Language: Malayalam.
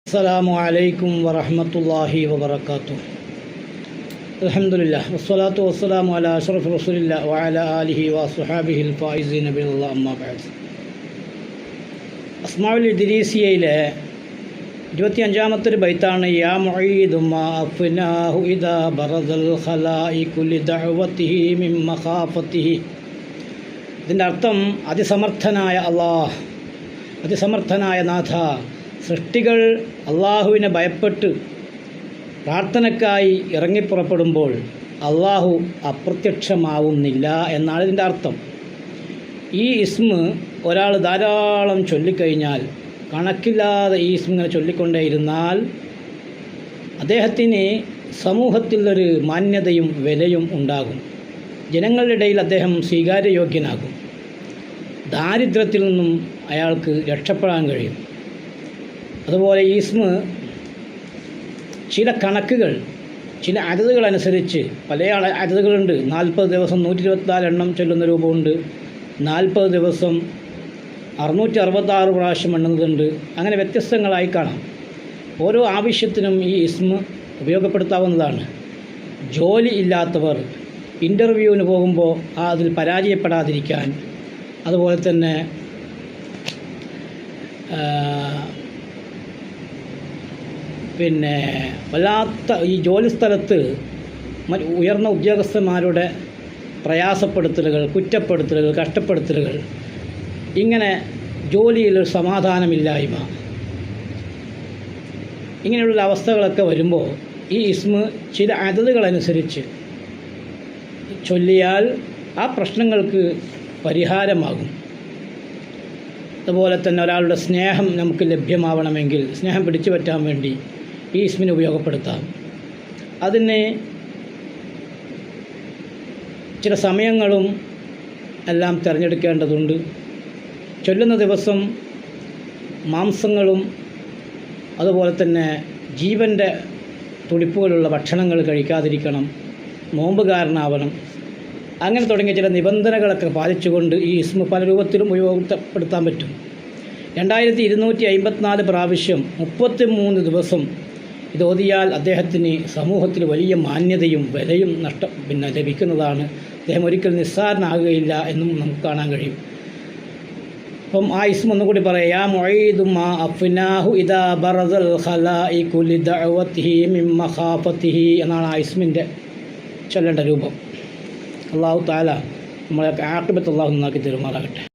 അസ്സലാമു അലൈക്കും വറഹ്മത്തുള്ളാഹി വബറകാതുഹു. അൽഹംദുലില്ലാഹ് വസ്സലാത്തു വസ്സലാമു അലാ അഷ്റഫി റസൂലില്ലാഹി വഅലാ ആലിഹി വസ്വഹാബിഹിൽ ഫായിസീന ബില്ലാഹി അമ്മാ ബഅദ്. അസ്മാഉൽ ഇദ്രീസിയയിലെ 25-ാമത്തെ ഒരു ബൈത്താണ് യാ മുഈദു മാ അഫ്നാഹു ഇദാ ബറദൽ ഖലായിഖു ലിദഅവതിഹി മിൻ മഖാഫതിഹി. ഇതിൻ്റെ അർത്ഥം അതിസമർത്ഥനായ അല്ലാഹ്, അതിസമർത്ഥനായ നാഥ, സൃഷ്ടികൾ അള്ളാഹുവിനെ ഭയപ്പെട്ട് പ്രാർത്ഥനയ്ക്കായി ഇറങ്ങിപ്പുറപ്പെടുമ്പോൾ അള്ളാഹു അപ്രത്യക്ഷമാവുന്നില്ല എന്നാണ് ഇതിൻ്റെ അർത്ഥം. ഈ ഇസ്മ ഒരാൾ ധാരാളം ചൊല്ലിക്കഴിഞ്ഞാൽ, കണക്കില്ലാതെ ഈ ഇസ്മ ഇങ്ങനെ ചൊല്ലിക്കൊണ്ടേയിരുന്നാൽ അദ്ദേഹത്തിന് സമൂഹത്തിൽ ഒരു മാന്യതയും വിലയും ഉണ്ടാകും. ജനങ്ങളുടെ ഇടയിൽ അദ്ദേഹം സ്വീകാര്യയോഗ്യനാകും. ദാരിദ്ര്യത്തിൽ നിന്നും അയാൾക്ക് രക്ഷപ്പെടാൻ കഴിയും. അതുപോലെ ഈ ഇസ്മ ചില കണക്കുകൾ, ചില അദദുകളനുസരിച്ച് പല അദദുകളുണ്ട്. 40 ദിവസം 124 എണ്ണം ചൊല്ലുന്ന രൂപമുണ്ട്, 40 ദിവസം 666 പ്രാവശ്യം എണ്ണുന്നതുണ്ട്. അങ്ങനെ വ്യത്യസ്തങ്ങളായി കാണാം. ഓരോ ആവശ്യത്തിനും ഈ ഇസ്മ ഉപയോഗപ്പെടുത്താവുന്നതാണ്. ജോലി ഇല്ലാത്തവർ ഇൻ്റർവ്യൂവിന് പോകുമ്പോൾ അതിൽ പരാജയപ്പെടാതിരിക്കാൻ, അതുപോലെ തന്നെ വല്ലാത്ത ഈ ജോലി സ്ഥലത്ത് ഉയർന്ന ഉദ്യോഗസ്ഥന്മാരുടെ പ്രയാസപ്പെടുത്തലുകൾ, കുറ്റപ്പെടുത്തലുകൾ, കഷ്ടപ്പെടുത്തലുകൾ, ഇങ്ങനെ ജോലിയിലൊരു സമാധാനമില്ലായ്മ, ഇങ്ങനെയുള്ള അവസ്ഥകളൊക്കെ വരുമ്പോൾ ഈ ഇസ്മ ചില അദദുകളനുസരിച്ച് ചൊല്ലിയാൽ ആ പ്രശ്നങ്ങൾക്ക് പരിഹാരമാകും. അതുപോലെ തന്നെ ഒരാളുടെ സ്നേഹം നമുക്ക് ലഭ്യമാവണമെങ്കിൽ, സ്നേഹം പിടിച്ചു പറ്റാൻ വേണ്ടി ഈ ഇസ്മിനെ ഉപയോഗപ്പെടുത്താം. അതിന് ചില സമയങ്ങളും എല്ലാം തിരഞ്ഞെടുക്കേണ്ടതുണ്ട്. ചൊല്ലുന്ന ദിവസം മാംസങ്ങളും അതുപോലെ തന്നെ ജീവൻ്റെ തുടിപ്പുകളുള്ള ഭക്ഷണങ്ങൾ കഴിക്കാതിരിക്കണം, നോമ്പുകാരനാവണം. അങ്ങനെ തുടങ്ങിയ ചില നിബന്ധനകളൊക്കെ പാലിച്ചുകൊണ്ട് ഈ ഇസ്മ പല രൂപത്തിലും ഉപയോഗപ്പെടുത്താൻ പറ്റും. 2254 പ്രാവശ്യം 33 ദിവസം ഇത് ഓതിയാൽ അദ്ദേഹത്തിന് സമൂഹത്തിൽ വലിയ മാന്യതയും വിലയും ലഭിക്കുന്നതാണ്. അദ്ദേഹം ഒരിക്കൽ നിസ്സാരനാകുകയില്ല എന്നും നമുക്ക് കാണാൻ കഴിയും. അപ്പം ആ ഇസ്മ ഒന്നുകൂടി പറയാം. യാ മുഈദു മാ അഫ്നാഹു ഇദാ ബറദൽ ഖലായിഖു ലിദഅവതിഹി മിൻ മഖാഫതിഹി എന്നാണ് ആ ഇസ്മിൻ്റെ ചൊല്ലേണ്ട രൂപം. അല്ലാഹു തആല നമ്മളെ ആഖിബത്ത് അല്ലാഹു നന്നാക്കി തരുമാറാകട്ടെ.